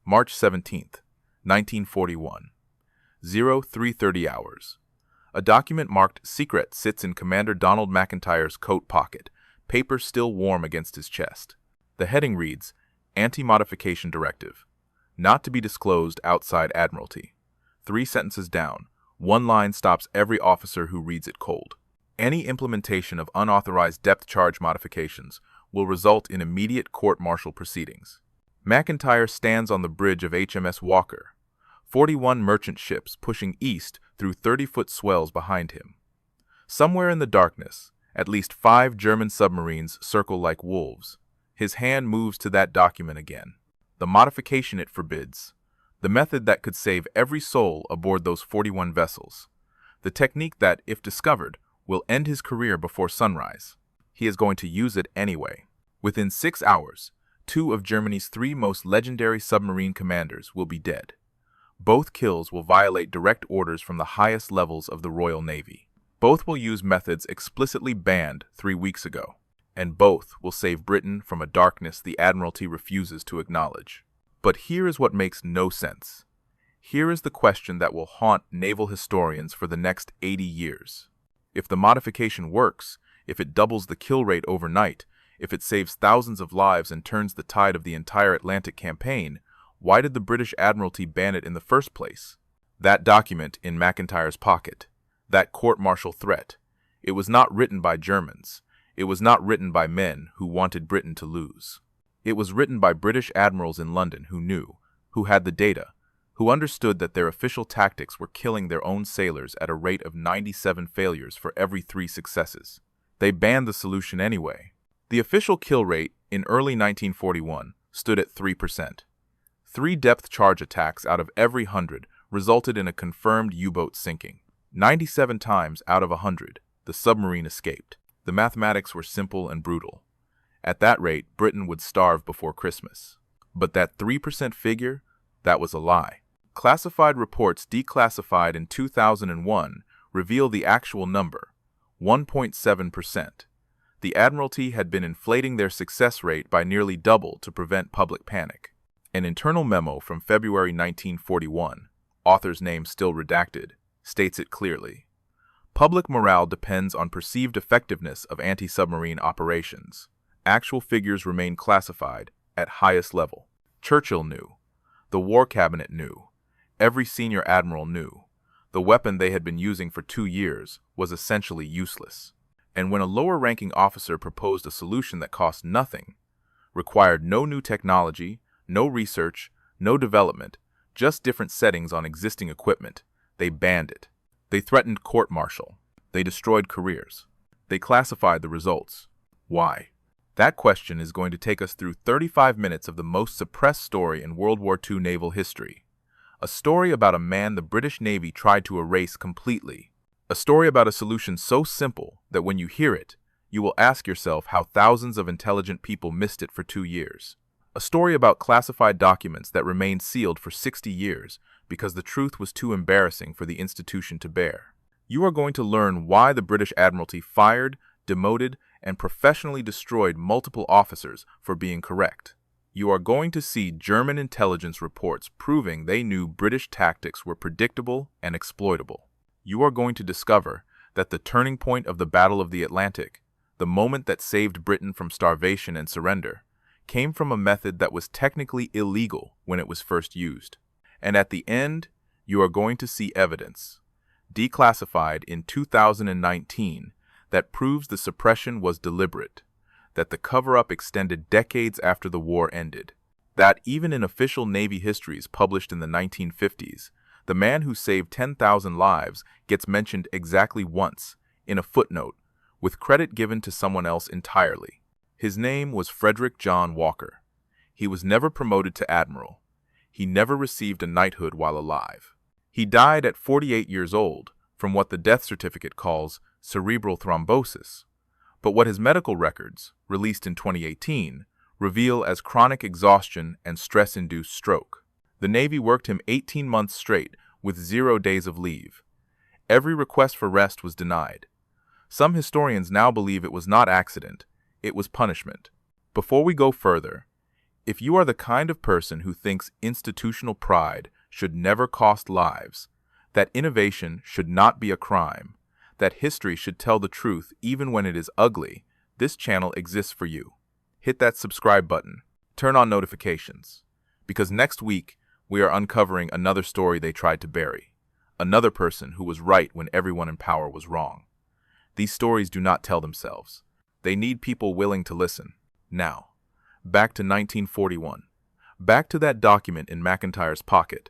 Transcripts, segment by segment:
March 17th, 1941. 0330 hours. A document marked secret sits in Commander Donald McIntyre's coat pocket, paper still warm against his chest. The heading reads, Anti-Modification Directive. Not to be disclosed outside Admiralty. 3 sentences down, one line stops every officer who reads it cold. Any implementation of unauthorized depth charge modifications will result in immediate court-martial proceedings. McIntyre stands on the bridge of HMS Walker, 41 merchant ships pushing east through 30-foot swells behind him. Somewhere in the darkness, at least 5 German submarines circle like wolves. His hand moves to that document again. The modification it forbids. The method that could save every soul aboard those 41 vessels. The technique that, if discovered, will end his career before sunrise. He is going to use it anyway. Within 6 hours, 2 of Germany's 3 most legendary submarine commanders will be dead. Both kills will violate direct orders from the highest levels of the Royal Navy. Both will use methods explicitly banned 3 weeks ago. And both will save Britain from a darkness the Admiralty refuses to acknowledge. But here is what makes no sense. Here is the question that will haunt naval historians for the next 80 years. If the modification works, if it doubles the kill rate overnight, if it saves thousands of lives and turns the tide of the entire Atlantic campaign, why did the British Admiralty ban it in the first place? That document in McIntyre's pocket, that court-martial threat, it was not written by Germans. It was not written by men who wanted Britain to lose. It was written by British admirals in London who knew, who had the data, who understood that their official tactics were killing their own sailors at a rate of 97 failures for every 3 successes. They banned the solution anyway. The official kill rate in early 1941 stood at 3%. 3 depth charge attacks out of every 100 resulted in a confirmed U-boat sinking. 97 times out of 100, the submarine escaped. The mathematics were simple and brutal. At that rate, Britain would starve before Christmas. But that 3% figure, that was a lie. Classified reports declassified in 2001 reveal the actual number, 1.7%. The Admiralty had been inflating their success rate by nearly double to prevent public panic. An internal memo from February 1941, author's name still redacted, states it clearly. Public morale depends on perceived effectiveness of anti-submarine operations. Actual figures remain classified at highest level. Churchill knew. The War Cabinet knew. Every senior admiral knew. The weapon they had been using for 2 years was essentially useless. And when a lower-ranking officer proposed a solution that cost nothing, required no new technology, no research, no development, just different settings on existing equipment, they banned it. They threatened court-martial. They destroyed careers. They classified the results. Why? That question is going to take us through 35 minutes of the most suppressed story in World War II naval history. A story about a man the British Navy tried to erase completely. A story about a solution so simple that when you hear it, you will ask yourself how thousands of intelligent people missed it for 2 years. A story about classified documents that remained sealed for 60 years because the truth was too embarrassing for the institution to bear. You are going to learn why the British Admiralty fired, demoted, and professionally destroyed multiple officers for being correct. You are going to see German intelligence reports proving they knew British tactics were predictable and exploitable. You are going to discover that the turning point of the Battle of the Atlantic, the moment that saved Britain from starvation and surrender, came from a method that was technically illegal when it was first used. And at the end, you are going to see evidence, declassified in 2019, that proves the suppression was deliberate, that the cover-up extended decades after the war ended, that even in official Navy histories published in the 1950s, the man who saved 10,000 lives gets mentioned exactly once, in a footnote, with credit given to someone else entirely. His name was Frederick John Walker. He was never promoted to admiral. He never received a knighthood while alive. He died at 48 years old from what the death certificate calls cerebral thrombosis, but what his medical records, released in 2018, reveal as chronic exhaustion and stress-induced stroke. The Navy worked him 18 months straight with 0 days of leave. Every request for rest was denied. Some historians now believe it was not accident, it was punishment. Before we go further, If you are the kind of person who thinks institutional pride should never cost lives, that innovation should not be a crime, that history should tell the truth even when it is ugly, this channel exists for you. Hit that subscribe button. Turn on notifications. Because next week, we are uncovering another story they tried to bury. Another person who was right when everyone in power was wrong. These stories do not tell themselves. They need people willing to listen. Now, back to 1941. Back to that document in McIntyre's pocket.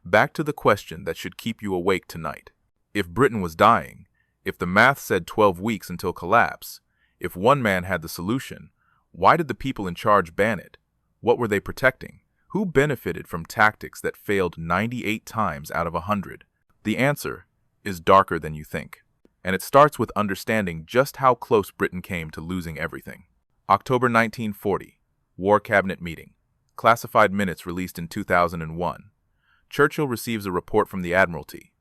Back to the question that should keep you awake tonight. If Britain was dying, if the math said 12 weeks until collapse, if one man had the solution, why did the people in charge ban it? What were they protecting? Who benefited from tactics that failed 98 times out of 100? The answer is darker than you think. And it starts with understanding just how close Britain came to losing everything. October 1940, War Cabinet meeting. Classified minutes released in 2001. Churchill receives a report from the Admiralty.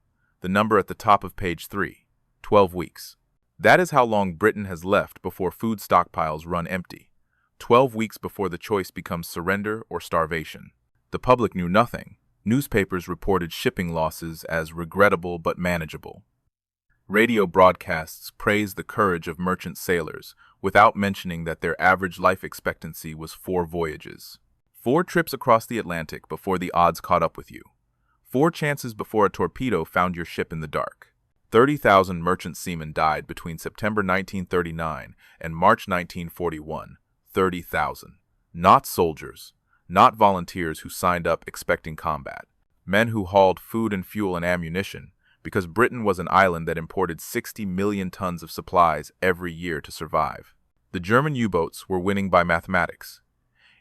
The number at the top of page 3, 12 weeks. That is how long Britain has left before food stockpiles run empty. 12 weeks before the choice becomes surrender or starvation. The public knew nothing. Newspapers reported shipping losses as regrettable but manageable. Radio broadcasts praised the courage of merchant sailors, without mentioning that their average life expectancy was 4 voyages. 4 trips across the Atlantic before the odds caught up with you. 4 chances before a torpedo found your ship in the dark. 30,000 merchant seamen died between September 1939 and March 1941. 30,000. Not soldiers, not volunteers who signed up expecting combat. Men who hauled food and fuel and ammunition, because Britain was an island that imported 60 million tons of supplies every year to survive. The German U-boats were winning by mathematics.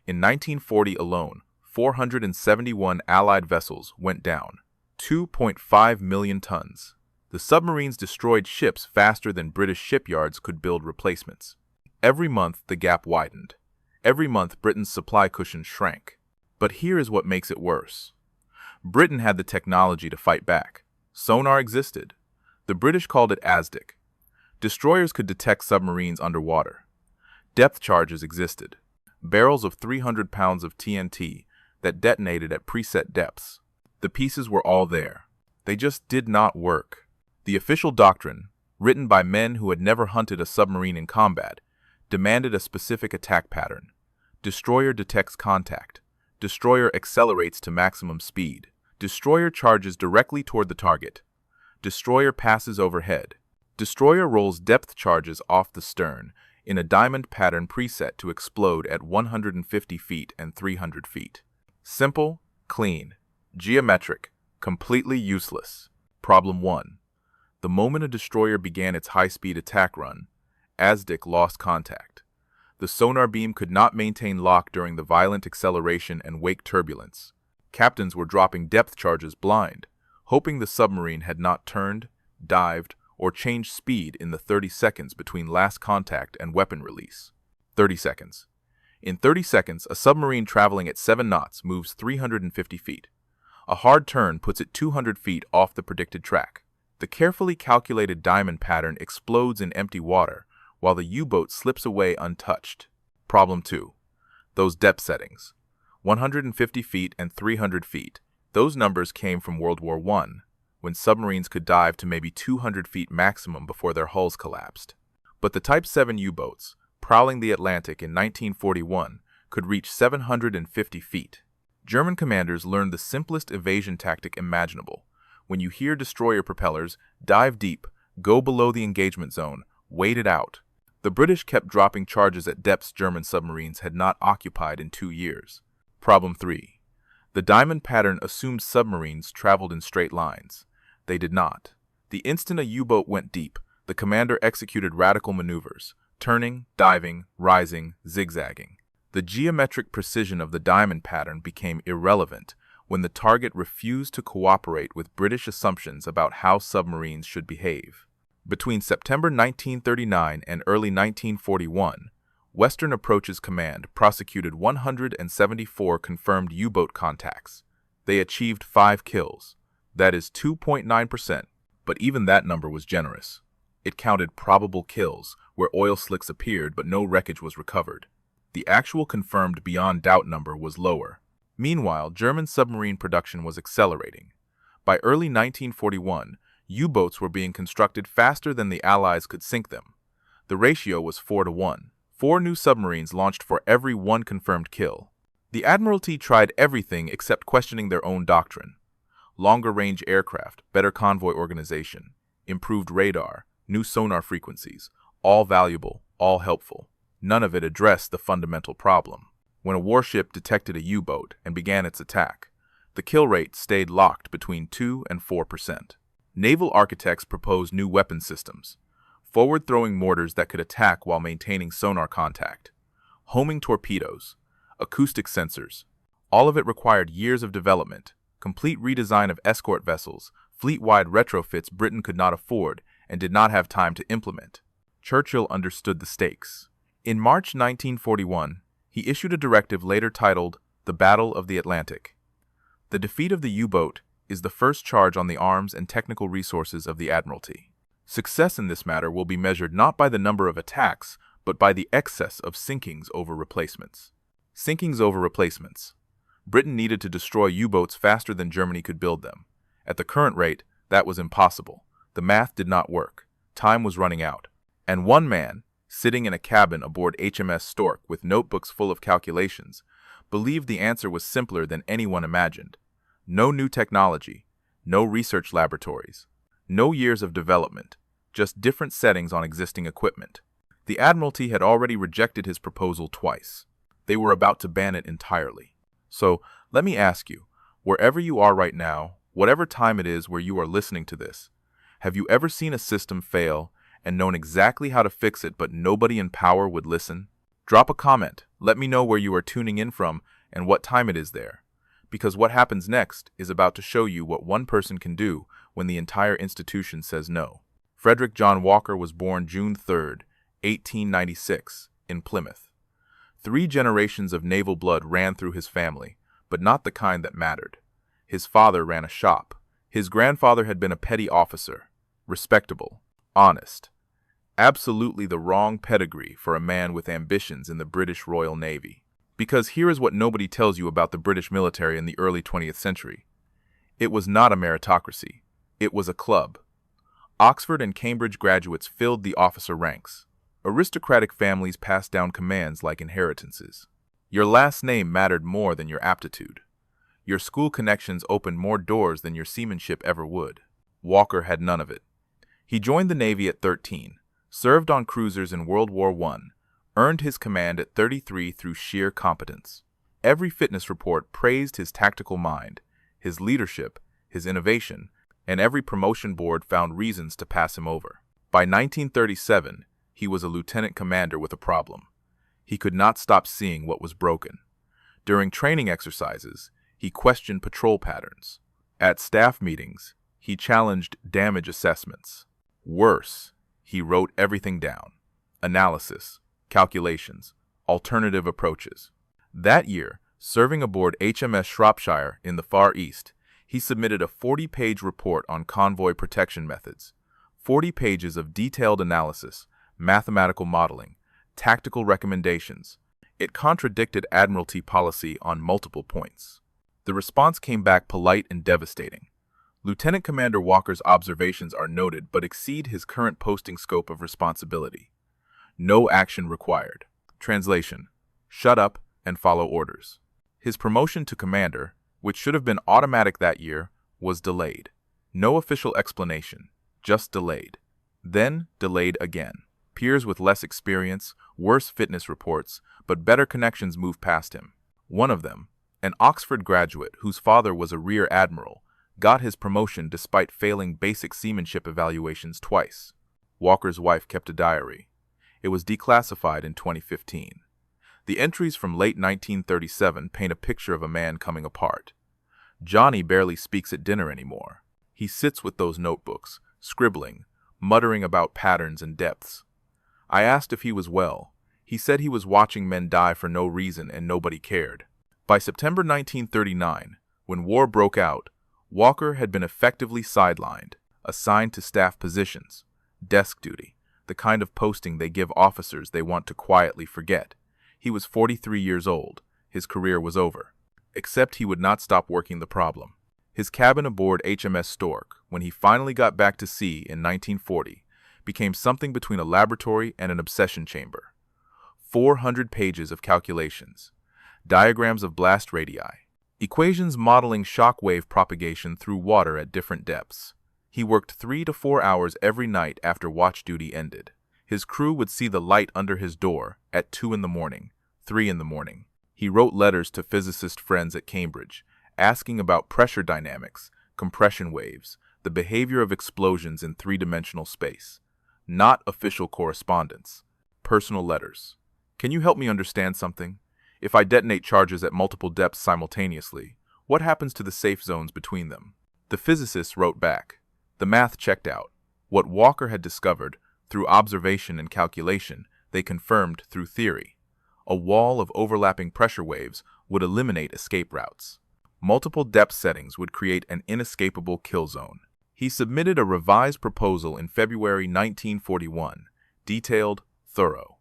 In 1940 alone, 471 Allied vessels went down, 2.5 million tons. The submarines destroyed ships faster than British shipyards could build replacements. Every month, the gap widened. Every month, Britain's supply cushion shrank. But here is what makes it worse. Britain had the technology to fight back. Sonar existed. The British called it ASDIC. Destroyers could detect submarines underwater. Depth charges existed. Barrels of 300 pounds of TNT that detonated at preset depths. The pieces were all there. They just did not work. The official doctrine, written by men who had never hunted a submarine in combat, demanded a specific attack pattern. Destroyer detects contact. Destroyer accelerates to maximum speed. Destroyer charges directly toward the target. Destroyer passes overhead. Destroyer rolls depth charges off the stern in a diamond pattern preset to explode at 150 feet and 300 feet. Simple, clean, geometric, completely useless. Problem 1. The moment a destroyer began its high-speed attack run, ASDIC lost contact. The sonar beam could not maintain lock during the violent acceleration and wake turbulence. Captains were dropping depth charges blind, hoping the submarine had not turned, dived, or changed speed in the 30 seconds between last contact and weapon release. 30 seconds. In 30 seconds, a submarine traveling at 7 knots moves 350 feet. A hard turn puts it 200 feet off the predicted track. The carefully calculated diamond pattern explodes in empty water, while the U-boat slips away untouched. Problem 2. Those depth settings. 150 feet and 300 feet. Those numbers came from World War I, when submarines could dive to maybe 200 feet maximum before their hulls collapsed. But the Type 7 U-boats, prowling the Atlantic in 1941, could reach 750 feet. German commanders learned the simplest evasion tactic imaginable. When you hear destroyer propellers, dive deep, go below the engagement zone, wait it out. The British kept dropping charges at depths German submarines had not occupied in 2 years. Problem 3. The diamond pattern assumed submarines traveled in straight lines. They did not. The instant a U-boat went deep, the commander executed radical maneuvers, turning, diving, rising, zigzagging. The geometric precision of the diamond pattern became irrelevant when the target refused to cooperate with British assumptions about how submarines should behave. Between September 1939 and early 1941, Western Approaches Command prosecuted 174 confirmed U-boat contacts. They achieved 5 kills. That is 2.9%, but even that number was generous. It counted probable kills, where oil slicks appeared but no wreckage was recovered. The actual confirmed beyond doubt number was lower. Meanwhile, German submarine production was accelerating. By early 1941, U-boats were being constructed faster than the Allies could sink them. The ratio was 4-1. 4 new submarines launched for every 1 confirmed kill. The Admiralty tried everything except questioning their own doctrine. Longer-range aircraft, better convoy organization, improved radar, new sonar frequencies, all valuable, all helpful. None of it addressed the fundamental problem. When a warship detected a U-boat and began its attack, the kill rate stayed locked between 2 and 4%. Naval architects proposed new weapon systems, forward-throwing mortars that could attack while maintaining sonar contact, homing torpedoes, acoustic sensors. All of it required years of development, complete redesign of escort vessels, fleet-wide retrofits Britain could not afford and did not have time to implement. Churchill understood the stakes. In March 1941, he issued a directive later titled The Battle of the Atlantic. The defeat of the U-boat is the first charge on the arms and technical resources of the Admiralty. Success in this matter will be measured not by the number of attacks, but by the excess of sinkings over replacements. Sinkings over replacements. Britain needed to destroy U-boats faster than Germany could build them. At the current rate, that was impossible. The math did not work. Time was running out. And one man, sitting in a cabin aboard HMS Stork with notebooks full of calculations, believed the answer was simpler than anyone imagined. No new technology, no research laboratories, no years of development, just different settings on existing equipment. The Admiralty had already rejected his proposal twice. They were about to ban it entirely. So, let me ask you, wherever you are right now, whatever time it is where you are listening to this, have you ever seen a system fail and known exactly how to fix it but nobody in power would listen? Drop a comment, let me know where you are tuning in from and what time it is there. Because what happens next is about to show you what one person can do when the entire institution says no. Frederick John Walker was born June 3, 1896, in Plymouth. 3 generations of naval blood ran through his family, but not the kind that mattered. His father ran a shop. His grandfather had been a petty officer, respectable, honest. Absolutely the wrong pedigree for a man with ambitions in the British Royal Navy. Because here is what nobody tells you about the British military in the early 20th century. It was not a meritocracy. It was a club. Oxford and Cambridge graduates filled the officer ranks. Aristocratic families passed down commands like inheritances. Your last name mattered more than your aptitude. Your school connections opened more doors than your seamanship ever would. Walker had none of it. He joined the Navy at 13, served on cruisers in World War I, earned his command at 33 through sheer competence. Every fitness report praised his tactical mind, his leadership, his innovation, and every promotion board found reasons to pass him over. By 1937, he was a lieutenant commander with a problem. He could not stop seeing what was broken. During training exercises, he questioned patrol patterns. At staff meetings, he challenged damage assessments. Worse, he wrote everything down. Analysis, calculations, alternative approaches. That year, serving aboard HMS Shropshire in the Far East, he submitted a 40-page report on convoy protection methods. 40 pages of detailed analysis, mathematical modeling, tactical recommendations. It contradicted Admiralty policy on multiple points. The response came back polite and devastating. Lieutenant Commander Walker's observations are noted but exceed his current posting scope of responsibility. No action required. Translation: shut up and follow orders. His promotion to commander, which should have been automatic that year, was delayed. No official explanation, just delayed. Then delayed again. Peers with less experience, worse fitness reports, but better connections moved past him. One of them, an Oxford graduate whose father was a rear admiral, got his promotion despite failing basic seamanship evaluations twice. Walker's wife kept a diary. It was declassified in 2015. The entries from late 1937 paint a picture of a man coming apart. Johnny barely speaks at dinner anymore. He sits with those notebooks, scribbling, muttering about patterns and depths. I asked if he was well. He said he was watching men die for no reason and nobody cared. By September 1939, when war broke out, Walker had been effectively sidelined, assigned to staff positions, desk duty, the kind of posting they give officers they want to quietly forget. He was 43 years old. His career was over. Except he would not stop working the problem. His cabin aboard HMS Stork, when he finally got back to sea in 1940, became something between a laboratory and an obsession chamber. 400 pages of calculations, diagrams of blast radii, equations modeling shock wave propagation through water at different depths. He worked 3 to 4 hours every night after watch duty ended. His crew would see the light under his door at 2 in the morning, 3 in the morning. He wrote letters to physicist friends at Cambridge, asking about pressure dynamics, compression waves, the behavior of explosions in three-dimensional space. Not official correspondence. Personal letters. Can you help me understand something? If I detonate charges at multiple depths simultaneously, what happens to the safe zones between them? The physicist wrote back. The math checked out. What Walker had discovered, through observation and calculation, they confirmed through theory. A wall of overlapping pressure waves would eliminate escape routes. Multiple depth settings would create an inescapable kill zone. He submitted a revised proposal in February 1941, detailed, thorough,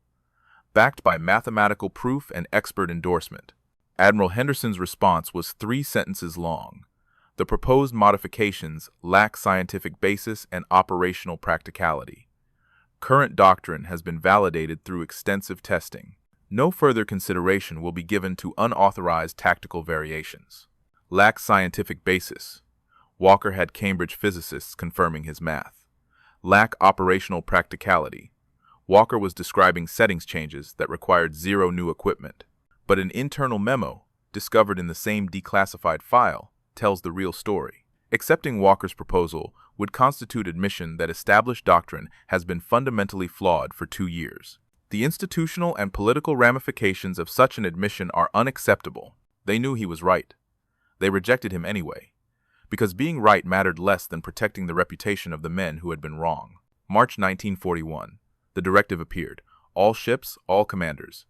backed by mathematical proof and expert endorsement. Admiral Henderson's response was 3 sentences long. The proposed modifications lack scientific basis and operational practicality. Current doctrine has been validated through extensive testing. No further consideration will be given to unauthorized tactical variations. Lack scientific basis. Walker had Cambridge physicists confirming his math. Lack operational practicality. Walker was describing settings changes that required 0 new equipment. But an internal memo, discovered in the same declassified file, tells the real story. Accepting Walker's proposal would constitute admission that established doctrine has been fundamentally flawed for 2 years. The institutional and political ramifications of such an admission are unacceptable. They knew he was right. They rejected him anyway, because being right mattered less than protecting the reputation of the men who had been wrong. March 1941. The directive appeared. All ships, all commanders.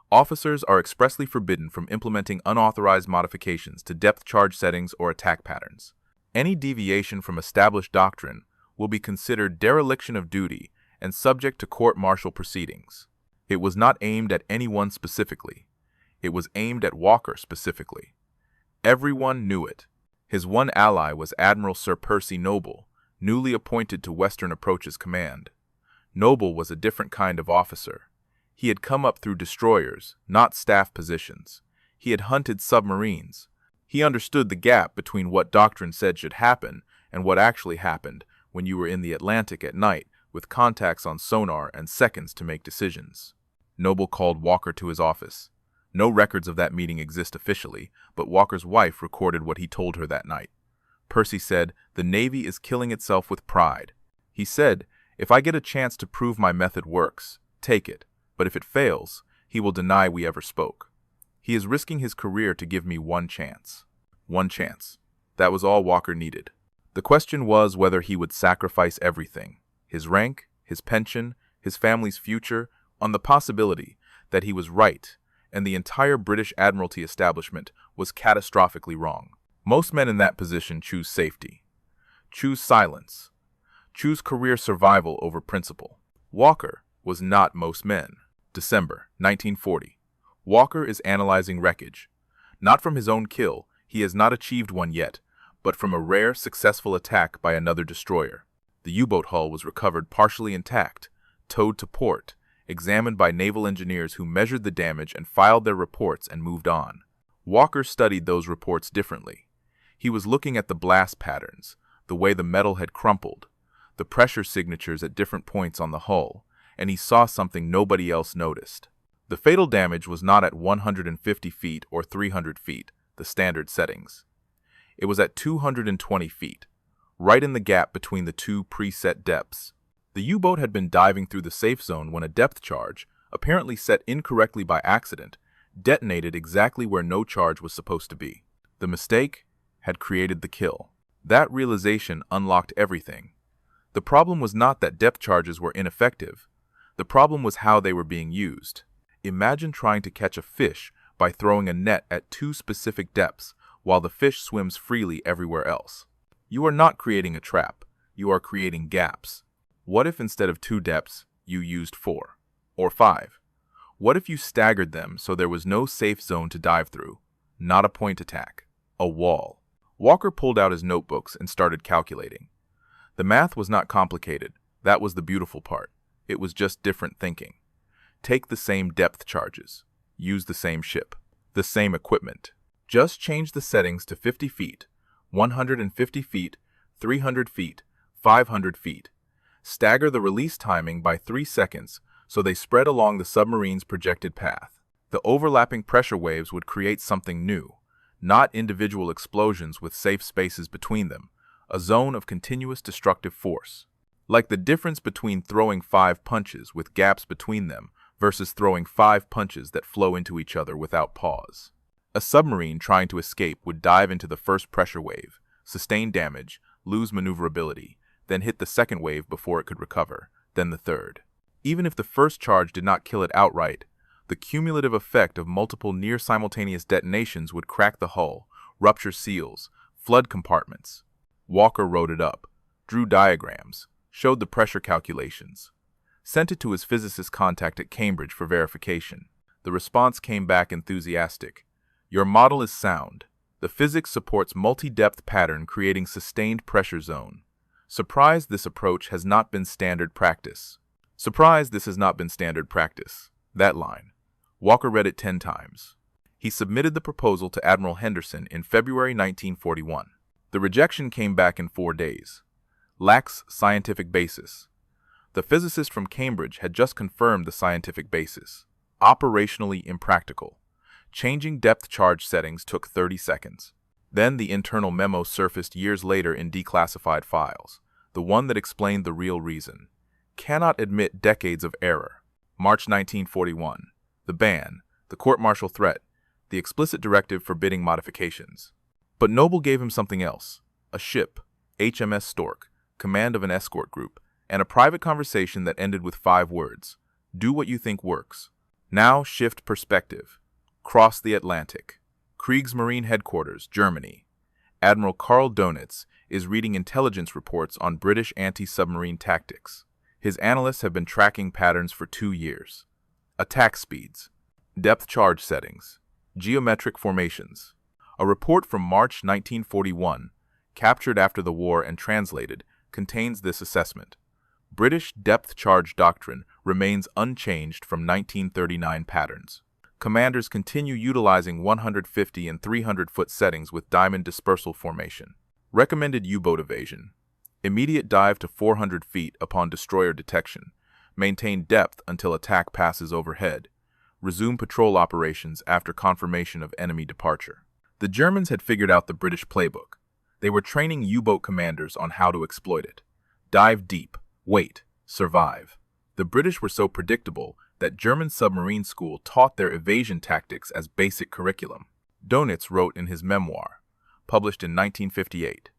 Officers are expressly forbidden from implementing unauthorized modifications to depth charge settings or attack patterns. Any deviation from established doctrine will be considered dereliction of duty and subject to court-martial proceedings. It was not aimed at anyone specifically. It was aimed at Walker specifically. Everyone knew it. His one ally was Admiral Sir Percy Noble, newly appointed to Western Approach's command. Noble was a different kind of officer. He had come up through destroyers, not staff positions. He had hunted submarines. He understood the gap between what doctrine said should happen and what actually happened when you were in the Atlantic at night with contacts on sonar and seconds to make decisions. Noble called Walker to his office. No records of that meeting exist officially, but Walker's wife recorded what he told her that night. Percy said, "The Navy is killing itself with pride." He said, "If I get a chance to prove my method works, take it, but if it fails, he will deny we ever spoke. He is risking his career to give me one chance." One chance. That was all Walker needed. The question was whether he would sacrifice everything, his rank, his pension, his family's future, on the possibility that he was right and the entire British Admiralty establishment was catastrophically wrong. Most men in that position choose safety, choose silence, choose career survival over principle. Walker was not most men. December 1940. Walker is analyzing wreckage. Not from his own kill, he has not achieved one yet, but from a rare, successful attack by another destroyer. The U-boat hull was recovered partially intact, towed to port, examined by naval engineers who measured the damage and filed their reports and moved on. Walker studied those reports differently. He was looking at the blast patterns, the way the metal had crumpled, the pressure signatures at different points on the hull, and he saw something nobody else noticed. The fatal damage was not at 150 feet or 300 feet, the standard settings. It was at 220 feet, right in the gap between the 2 preset depths. The U-boat had been diving through the safe zone when a depth charge, apparently set incorrectly by accident, detonated exactly where no charge was supposed to be. The mistake had created the kill. That realization unlocked everything. The problem was not that depth charges were ineffective. The problem was how they were being used. Imagine trying to catch a fish by throwing a net at 2 specific depths while the fish swims freely everywhere else. You are not creating a trap. You are creating gaps. What if instead of 2 depths, you used 4 or 5? What if you staggered them so there was no safe zone to dive through? Not a point attack. A wall. Walker pulled out his notebooks and started calculating. The math was not complicated. That was the beautiful part. It was just different thinking. Take the same depth charges. Use the same ship. The same equipment. Just change the settings to 50 feet, 150 feet, 300 feet, 500 feet. Stagger the release timing by 3 seconds so they spread along the submarine's projected path. The overlapping pressure waves would create something new, not individual explosions with safe spaces between them, a zone of continuous destructive force. Like the difference between throwing 5 punches with gaps between them versus throwing 5 punches that flow into each other without pause. A submarine trying to escape would dive into the first pressure wave, sustain damage, lose maneuverability, then hit the second wave before it could recover, then the third. Even if the first charge did not kill it outright, the cumulative effect of multiple near-simultaneous detonations would crack the hull, rupture seals, flood compartments. Walker wrote it up, drew diagrams, showed the pressure calculations, sent it to his physicist contact at Cambridge for verification. The response came back enthusiastic. Your model is sound. The physics supports multi-depth pattern creating sustained pressure zone. Surprised this approach has not been standard practice. Surprised this has not been standard practice. That line. Walker read it 10 times. He submitted the proposal to Admiral Henderson in February 1941. The rejection came back in 4 days. Lacks scientific basis. The physicist from Cambridge had just confirmed the scientific basis. Operationally impractical. Changing depth charge settings took 30 seconds. Then the internal memo surfaced years later in declassified files, the one that explained the real reason. Cannot admit decades of error. March 1941. The ban, the court-martial threat, the explicit directive forbidding modifications. But Noble gave him something else. A ship, HMS Stork, command of an escort group, and a private conversation that ended with 5 words. Do what you think works. Now shift perspective. Cross the Atlantic. Kriegsmarine Headquarters, Germany. Admiral Karl Donitz is reading intelligence reports on British anti-submarine tactics. His analysts have been tracking patterns for 2 years. Attack speeds. Depth charge settings. Geometric formations. A report from March 1941, captured after the war and translated, contains this assessment. British depth charge doctrine remains unchanged from 1939 patterns. Commanders continue utilizing 150 and 300-foot settings with diamond dispersal formation. Recommended U-boat evasion. Immediate dive to 400 feet upon destroyer detection. Maintain depth until attack passes overhead. Resume patrol operations after confirmation of enemy departure. The Germans had figured out the British playbook. They were training U-boat commanders on how to exploit it. Dive deep, wait, survive. The British were so predictable that German submarine school taught their evasion tactics as basic curriculum. Donitz wrote in his memoir, published in 1958,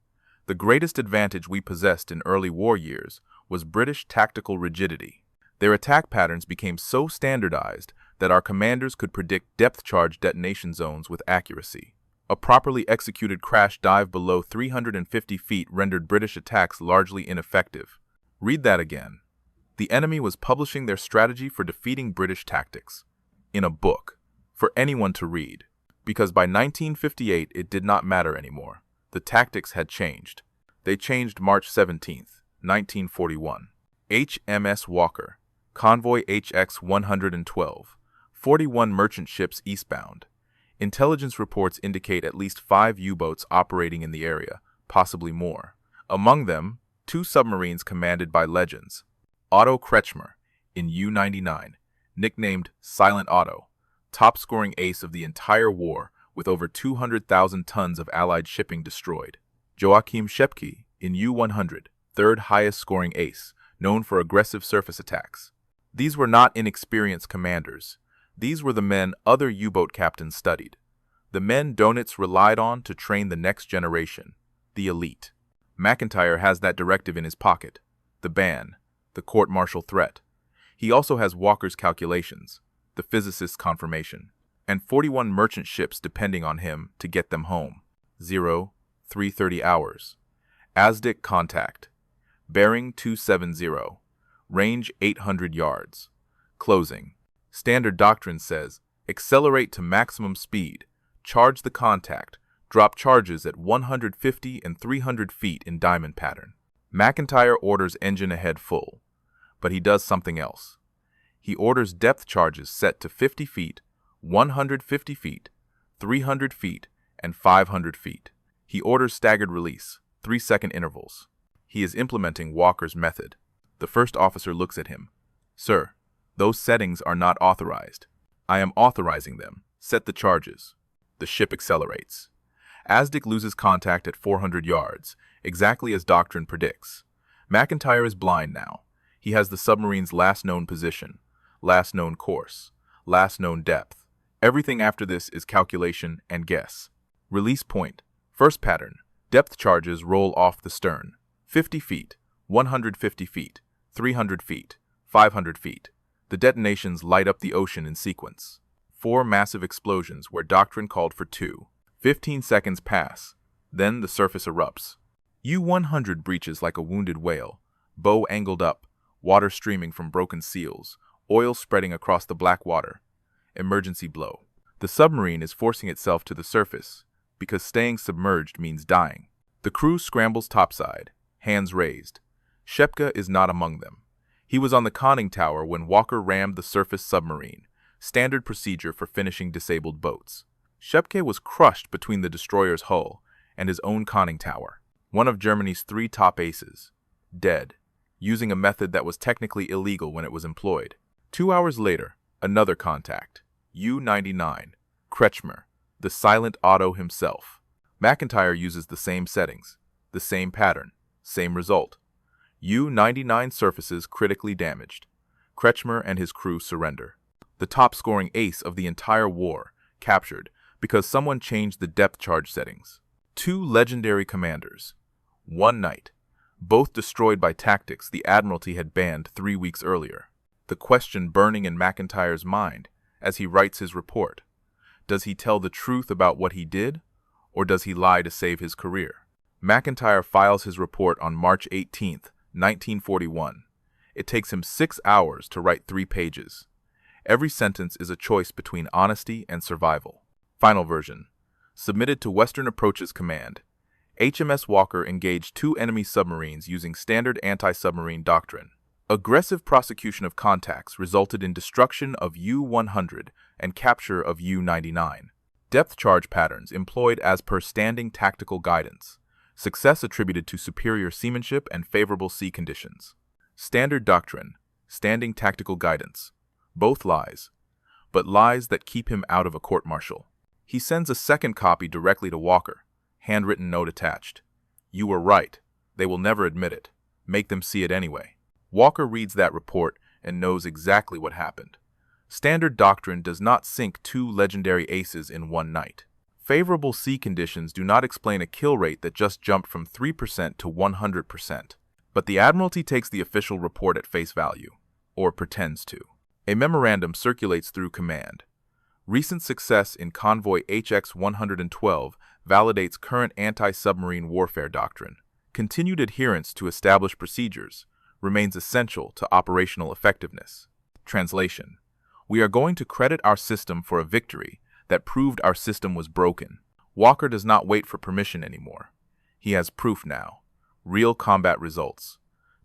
"The greatest advantage we possessed in early war years was British tactical rigidity. Their attack patterns became so standardized that our commanders could predict depth charge detonation zones with accuracy. A properly executed crash dive below 350 feet rendered British attacks largely ineffective." Read that again. The enemy was publishing their strategy for defeating British tactics in a book for anyone to read, because by 1958 it did not matter anymore. The tactics had changed. They changed March 17th, 1941. HMS Walker, convoy HX-112, 41 merchant ships eastbound. Intelligence reports indicate at least 5 U-boats operating in the area, possibly more. Among them, 2 submarines commanded by legends. Otto Kretschmer, in U-99, nicknamed Silent Otto, top-scoring ace of the entire war with over 200,000 tons of Allied shipping destroyed. Joachim Schepke, in U-100, third highest-scoring ace, known for aggressive surface attacks. These were not inexperienced commanders. These were the men other U-boat captains studied. The men Donitz relied on to train the next generation, the elite. McIntyre has that directive in his pocket, the ban, the court-martial threat. He also has Walker's calculations, the physicist's confirmation, and 41 merchant ships depending on him to get them home. 0330 hours. ASDIC contact. Bearing 270. Range 800 yards. Closing. Standard doctrine says, accelerate to maximum speed, charge the contact, drop charges at 150 and 300 feet in diamond pattern. McIntyre orders engine ahead full, but he does something else. He orders depth charges set to 50 feet, 150 feet, 300 feet, and 500 feet. He orders staggered release, 3-second intervals. He is implementing Walker's method. The first officer looks at him. Sir, those settings are not authorized. I am authorizing them. Set the charges. The ship accelerates. Azdic loses contact at 400 yards, exactly as doctrine predicts. McIntyre is blind now. He has the submarine's last known position, last known course, last known depth. Everything after this is calculation and guess. Release point. First pattern. Depth charges roll off the stern. 50 feet, 150 feet, 300 feet, 500 feet. The detonations light up the ocean in sequence. 4 massive explosions where doctrine called for 2. 15 seconds pass. Then the surface erupts. U-100 breaches like a wounded whale, bow angled up, water streaming from broken seals, oil spreading across the black water. Emergency blow. The submarine is forcing itself to the surface, because staying submerged means dying. The crew scrambles topside, hands raised. Shepka is not among them. He was on the conning tower when Walker rammed the surface submarine, standard procedure for finishing disabled boats. Shepke was crushed between the destroyer's hull and his own conning tower, one of Germany's 3 top aces, dead, using a method that was technically illegal when it was employed. 2 hours later, another contact, U-99, Kretschmer, the silent Otto himself. McIntyre uses the same settings, the same pattern, same result. U-99 surfaces critically damaged. Kretschmer and his crew surrender. The top-scoring ace of the entire war, captured because someone changed the depth charge settings. 2 legendary commanders. 1 night. Both destroyed by tactics the Admiralty had banned 3 weeks earlier. The question burning in McIntyre's mind as he writes his report. Does he tell the truth about what he did, or does he lie to save his career? McIntyre files his report on March 18, 1941. It takes him 6 hours to write 3 pages. Every sentence is a choice between honesty and survival. Final version. Submitted to Western Approaches Command. HMS Walker engaged 2 enemy submarines using standard anti-submarine doctrine. Aggressive prosecution of contacts resulted in destruction of U-100 and capture of U-99. Depth charge patterns employed as per standing tactical guidance. Success attributed to superior seamanship and favorable sea conditions. Standard doctrine, standing tactical guidance. Both lies, but lies that keep him out of a court-martial. He sends a second copy directly to Walker, handwritten note attached. You were right. They will never admit it. Make them see it anyway. Walker reads that report and knows exactly what happened. Standard doctrine does not sink 2 legendary aces in 1 night. Favorable sea conditions do not explain a kill rate that just jumped from 3% to 100%. But the Admiralty takes the official report at face value, or pretends to. A memorandum circulates through command. Recent success in convoy HX-112 validates current anti-submarine warfare doctrine. Continued adherence to established procedures remains essential to operational effectiveness. Translation. We are going to credit our system for a victory that proved our system was broken. Walker does not wait for permission anymore. He has proof now. Real combat results.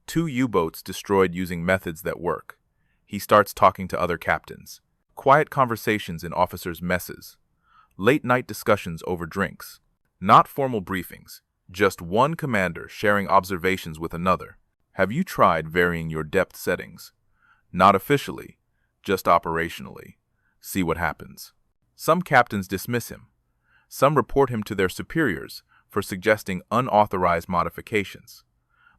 2 U-boats destroyed using methods that work. He starts talking to other captains. Quiet conversations in officers' messes. Late-night discussions over drinks. Not formal briefings. Just one commander sharing observations with another. Have you tried varying your depth settings? Not officially, just operationally. See what happens. Some captains dismiss him. Some report him to their superiors for suggesting unauthorized modifications.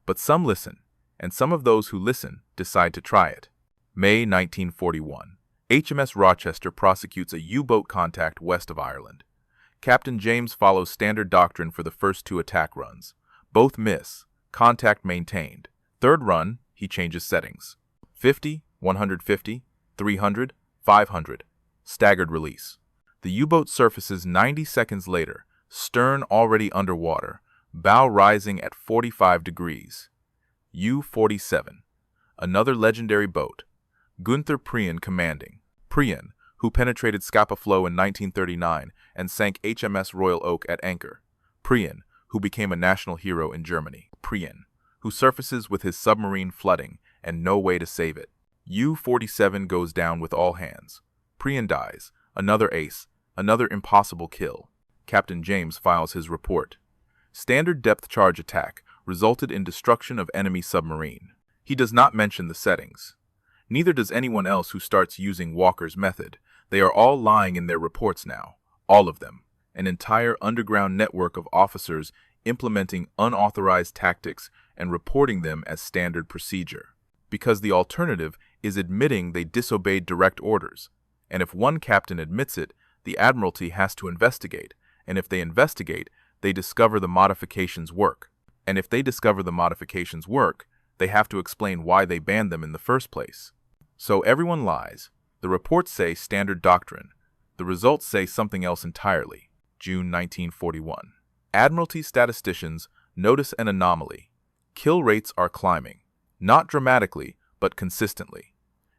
But some listen, and some of those who listen decide to try it. May 1941. HMS Rochester prosecutes a U-boat contact west of Ireland. Captain James follows standard doctrine for the first 2 attack runs. Both miss. Contact maintained. 3rd run, he changes settings. 50, 150, 300, 500. Staggered release. The U-boat surfaces 90 seconds later, stern already underwater, bow rising at 45 degrees. U-47. Another legendary boat. Gunther Prien commanding. Prion, who penetrated Scapa Flow in 1939 and sank HMS Royal Oak at anchor. Prion, who became a national hero in Germany. Prion, who surfaces with his submarine flooding and no way to save it. U-47 goes down with all hands. Prion dies, another ace, another impossible kill. Captain James files his report. Standard depth charge attack resulted in destruction of enemy submarine. He does not mention the settings. Neither does anyone else who starts using Walker's method. They are all lying in their reports now, all of them. An entire underground network of officers implementing unauthorized tactics and reporting them as standard procedure. Because the alternative is admitting they disobeyed direct orders. And if one captain admits it, the Admiralty has to investigate. And if they investigate, they discover the modifications work. And if they discover the modifications work, they have to explain why they banned them in the first place. So everyone lies. The reports say standard doctrine. The results say something else entirely. June 1941. Admiralty statisticians notice an anomaly. Kill rates are climbing. Not dramatically, but consistently.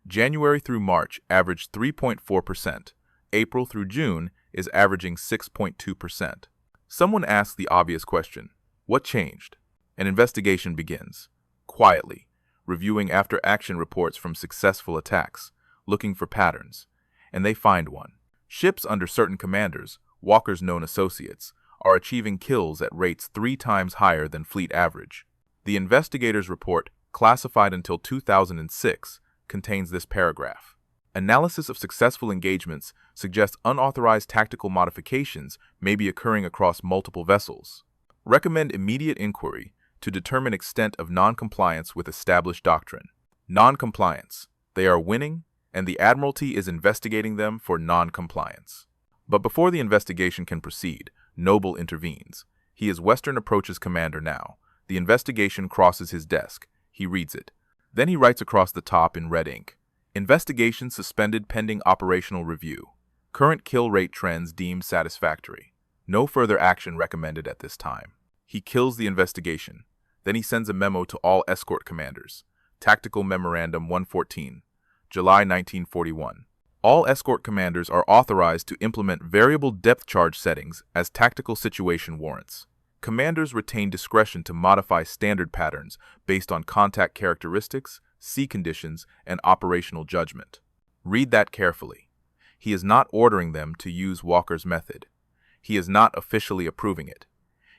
January through March averaged 3.4%. April through June is averaging 6.2%. Someone asks the obvious question, what changed? An investigation begins. Quietly, reviewing after-action reports from successful attacks, looking for patterns. And they find one. Ships under certain commanders, Walker's known associates, are achieving kills at rates 3 times higher than fleet average. The investigators' report, classified until 2006, contains this paragraph. Analysis of successful engagements suggests unauthorized tactical modifications may be occurring across multiple vessels. Recommend immediate inquiry to determine extent of non-compliance with established doctrine. Non-compliance. They are winning, and the Admiralty is investigating them for non-compliance. But before the investigation can proceed, Noble intervenes. He is Western Approach's commander now. The investigation crosses his desk. He reads it. Then he writes across the top in red ink. Investigation suspended pending operational review. Current kill rate trends deemed satisfactory. No further action recommended at this time. He kills the investigation. Then he sends a memo to all escort commanders. Tactical Memorandum 114, July 1941. All escort commanders are authorized to implement variable depth charge settings as tactical situation warrants. Commanders retain discretion to modify standard patterns based on contact characteristics, sea conditions, and operational judgment. Read that carefully. He is not ordering them to use Walker's method. He is not officially approving it.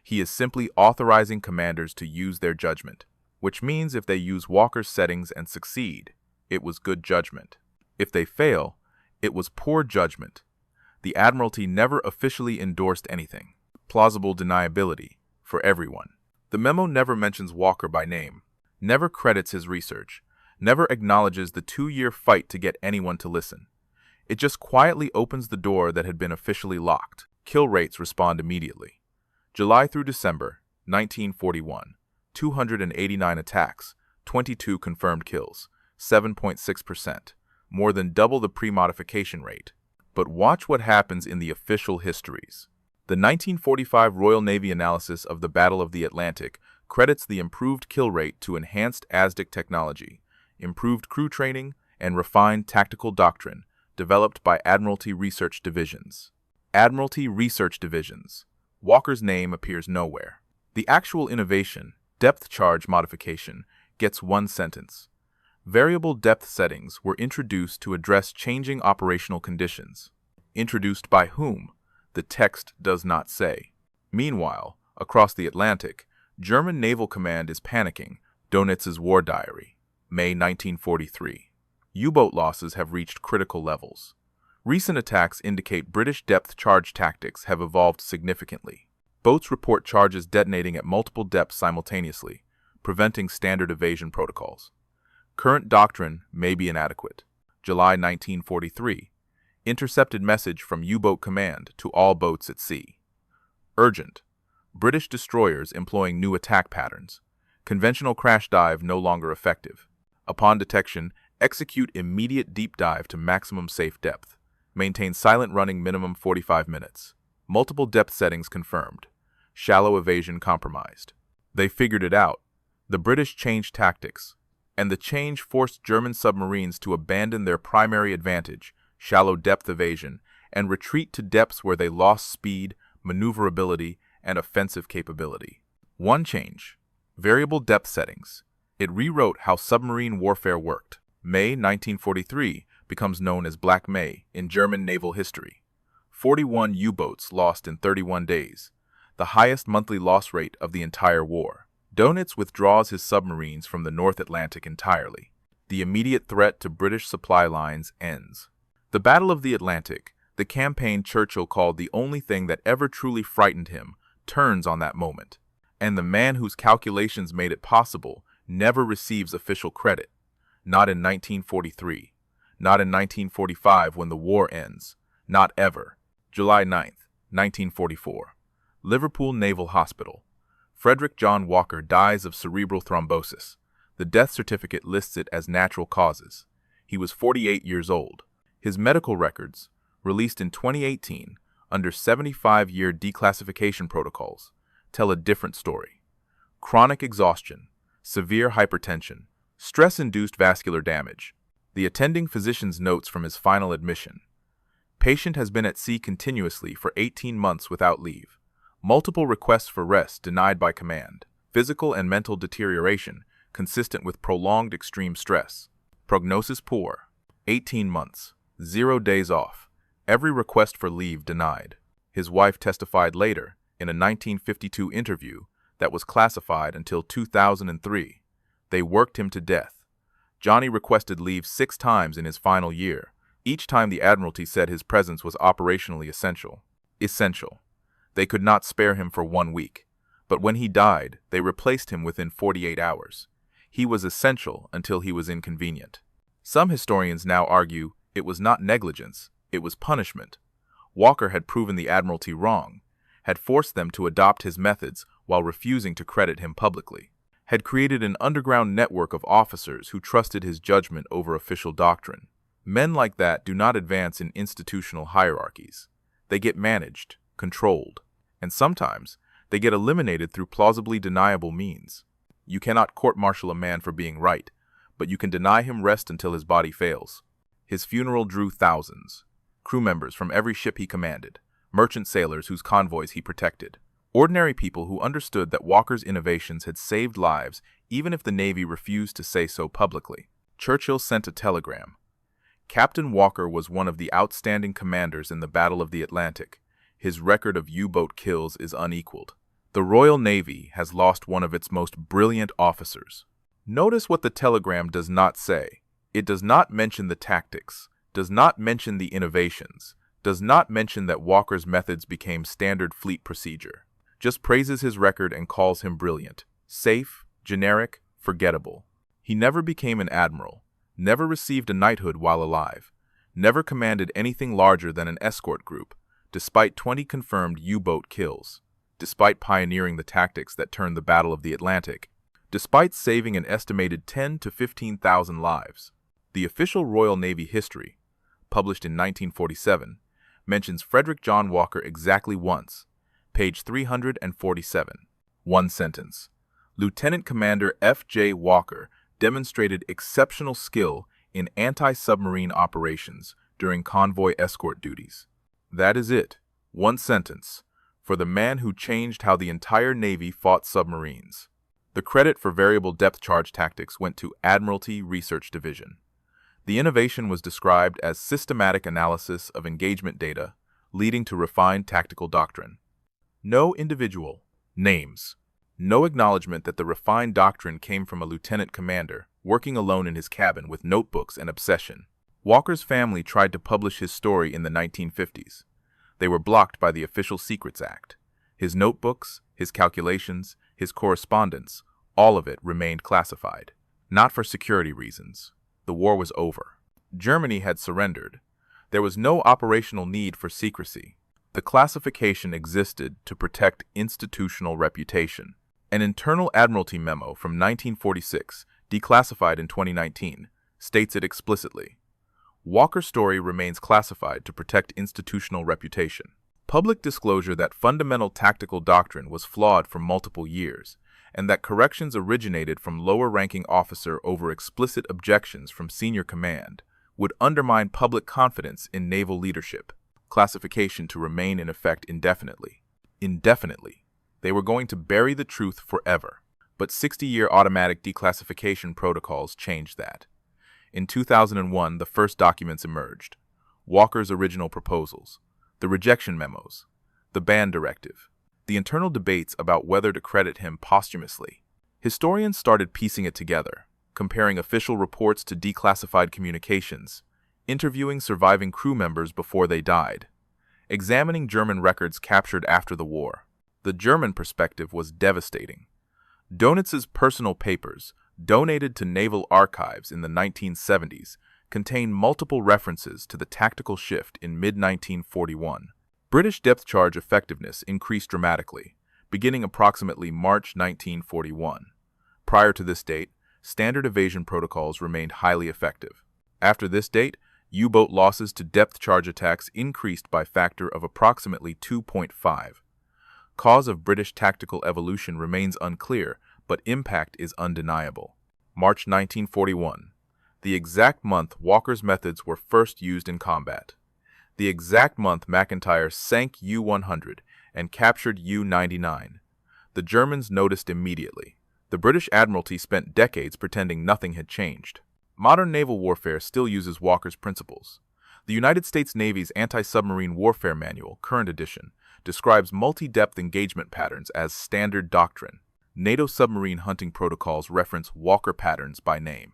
He is simply authorizing commanders to use their judgment, which means if they use Walker's settings and succeed, it was good judgment. If they fail, it was poor judgment. The Admiralty never officially endorsed anything. Plausible deniability for everyone. The memo never mentions Walker by name, never credits his research, never acknowledges the 2-year fight to get anyone to listen. It just quietly opens the door that had been officially locked. Kill rates respond immediately. July through December, 1941, 289 attacks, 22 confirmed kills, 7.6%, more than double the pre-modification rate. But watch what happens in the official histories. The 1945 Royal Navy analysis of the Battle of the Atlantic credits the improved kill rate to enhanced ASDIC technology, improved crew training, and refined tactical doctrine developed by Admiralty Research Divisions. Admiralty Research Divisions. Walker's name appears nowhere. The actual innovation, depth charge modification, gets one sentence. Variable depth settings were introduced to address changing operational conditions. Introduced by whom? The text does not say. Meanwhile, across the Atlantic, German Naval Command is panicking. Donitz's War Diary, May 1943. U-boat losses have reached critical levels. Recent attacks indicate British depth charge tactics have evolved significantly. Boats report charges detonating at multiple depths simultaneously, preventing standard evasion protocols. Current doctrine may be inadequate. July 1943. Intercepted message from U-boat command to all boats at sea. Urgent. British destroyers employing new attack patterns. Conventional crash dive no longer effective. Upon detection, execute immediate deep dive to maximum safe depth. Maintain silent running minimum 45 minutes. Multiple depth settings confirmed. Shallow evasion compromised. They figured it out. The British changed tactics. And the change forced German submarines to abandon their primary advantage, shallow depth evasion, and retreat to depths where they lost speed, maneuverability, and offensive capability. One change: variable depth settings. It rewrote how submarine warfare worked. May 1943 becomes known as Black May in German naval history. 41 U-boats lost in 31 days, the highest monthly loss rate of the entire war. Dönitz withdraws his submarines from the North Atlantic entirely. The immediate threat to British supply lines ends. The Battle of the Atlantic, the campaign Churchill called the only thing that ever truly frightened him, turns on that moment. And the man whose calculations made it possible never receives official credit. Not in 1943. Not in 1945 when the war ends. Not ever. July 9th, 1944. Liverpool Naval Hospital. Frederick John Walker dies of cerebral thrombosis. The death certificate lists it as natural causes. He was 48 years old. His medical records, released in 2018 under 75-year declassification protocols, tell a different story. Chronic exhaustion, severe hypertension, stress-induced vascular damage. The attending physician's notes from his final admission. Patient has been at sea continuously for 18 months without leave. Multiple requests for rest denied by command. Physical and mental deterioration consistent with prolonged extreme stress. Prognosis poor. 18 months. 0 days off. Every request for leave denied. His wife testified later in a 1952 interview that was classified until 2003. They worked him to death. Johnny requested leave 6 times in his final year. Each time the Admiralty said his presence was operationally essential. Essential. They could not spare him for 1 week. But when he died, they replaced him within 48 hours. He was essential until he was inconvenient. Some historians now argue it was not negligence, it was punishment. Walker had proven the Admiralty wrong, had forced them to adopt his methods while refusing to credit him publicly, had created an underground network of officers who trusted his judgment over official doctrine. Men like that do not advance in institutional hierarchies. They get managed, controlled, and sometimes they get eliminated through plausibly deniable means. You cannot court-martial a man for being right, but you can deny him rest until his body fails. His funeral drew thousands. Crew members from every ship he commanded, merchant sailors whose convoys he protected, ordinary people who understood that Walker's innovations had saved lives even if the Navy refused to say so publicly. Churchill sent a telegram. Captain Walker was one of the outstanding commanders in the Battle of the Atlantic. His record of U-boat kills is unequaled. The Royal Navy has lost one of its most brilliant officers. Notice what the telegram does not say. It does not mention the tactics, does not mention the innovations, does not mention that Walker's methods became standard fleet procedure. Just praises his record and calls him brilliant, safe, generic, forgettable. He never became an admiral, never received a knighthood while alive, never commanded anything larger than an escort group, despite 20 confirmed U-boat kills. Despite pioneering the tactics that turned the Battle of the Atlantic, despite saving an estimated 10 to 15,000 lives. The official Royal Navy history, published in 1947, mentions Frederick John Walker exactly once, page 347. One sentence. Lieutenant Commander F.J. Walker demonstrated exceptional skill in anti-submarine operations during convoy escort duties. That is it. One sentence. For the man who changed how the entire Navy fought submarines. The credit for variable depth charge tactics went to Admiralty Research Division. The innovation was described as systematic analysis of engagement data, leading to refined tactical doctrine. No individual names. No acknowledgement that the refined doctrine came from a lieutenant commander working alone in his cabin with notebooks and obsession. Walker's family tried to publish his story in the 1950s. They were blocked by the Official Secrets Act. His notebooks, his calculations, his correspondence, all of it remained classified. Not for security reasons. The war was over. Germany had surrendered. There was no operational need for secrecy. The classification existed to protect institutional reputation. An internal Admiralty memo from 1946, declassified in 2019, states it explicitly. Walker's story remains classified to protect institutional reputation. Public disclosure that fundamental tactical doctrine was flawed for multiple years, and that corrections originated from lower-ranking officer over explicit objections from senior command, would undermine public confidence in naval leadership. Classification to remain in effect indefinitely. Indefinitely. They were going to bury the truth forever. But 60-year automatic declassification protocols changed that. In 2001, the first documents emerged. Walker's original proposals, the rejection memos, the ban directive, the internal debates about whether to credit him posthumously. Historians started piecing it together, comparing official reports to declassified communications, interviewing surviving crew members before they died, examining German records captured after the war. The German perspective was devastating. Donitz's personal papers, donated to naval archives in the 1970s, contain multiple references to the tactical shift in mid-1941. British depth charge effectiveness increased dramatically, beginning approximately March 1941. Prior to this date, standard evasion protocols remained highly effective. After this date, U-boat losses to depth charge attacks increased by a factor of approximately 2.5. Cause of British tactical evolution remains unclear, but impact is undeniable. March 1941. The exact month Walker's methods were first used in combat. The exact month McIntyre sank U-100 and captured U-99. The Germans noticed immediately. The British Admiralty spent decades pretending nothing had changed. Modern naval warfare still uses Walker's principles. The United States Navy's Anti-Submarine Warfare Manual, current edition, describes multi-depth engagement patterns as standard doctrine. NATO submarine hunting protocols reference Walker patterns by name.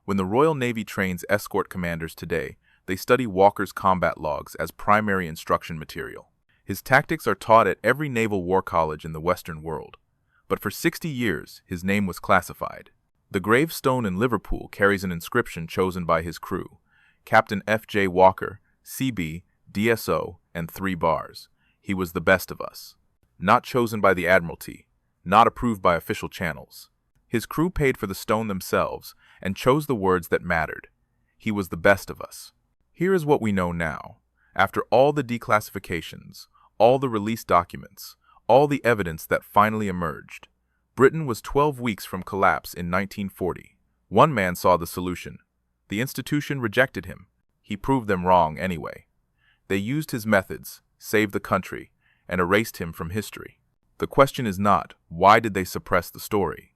When the Royal Navy trains escort commanders today, they study Walker's combat logs as primary instruction material. His tactics are taught at every naval war college in the Western world. But for 60 years, his name was classified. The gravestone in Liverpool carries an inscription chosen by his crew, Captain F.J. Walker, CB, DSO, and 3 bars. He was the best of us. Not chosen by the Admiralty, not approved by official channels. His crew paid for the stone themselves and chose the words that mattered. He was the best of us. Here is what we know now. After all the declassifications, all the released documents, all the evidence that finally emerged, Britain was 12 weeks from collapse in 1940. One man saw the solution. The institution rejected him. He proved them wrong anyway. They used his methods, saved the country, and erased him from history. The question is not, why did they suppress the story?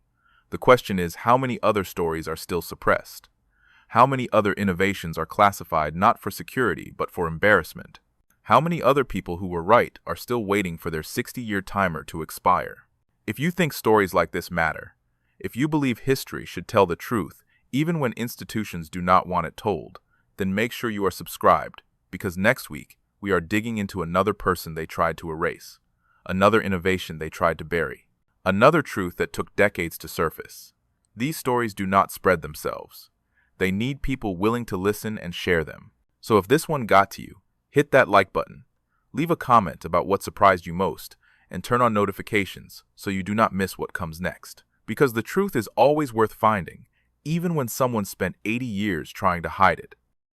The question is, how many other stories are still suppressed? How many other innovations are classified not for security but for embarrassment? How many other people who were right are still waiting for their 60-year timer to expire? If you think stories like this matter, if you believe history should tell the truth even when institutions do not want it told, then make sure you are subscribed, because next week we are digging into another person they tried to erase, another innovation they tried to bury, another truth that took decades to surface. These stories do not spread themselves. They need people willing to listen and share them. So if this one got to you, hit that like button, leave a comment about what surprised you most, and turn on notifications so you do not miss what comes next. Because the truth is always worth finding, even when someone spent 80 years trying to hide it.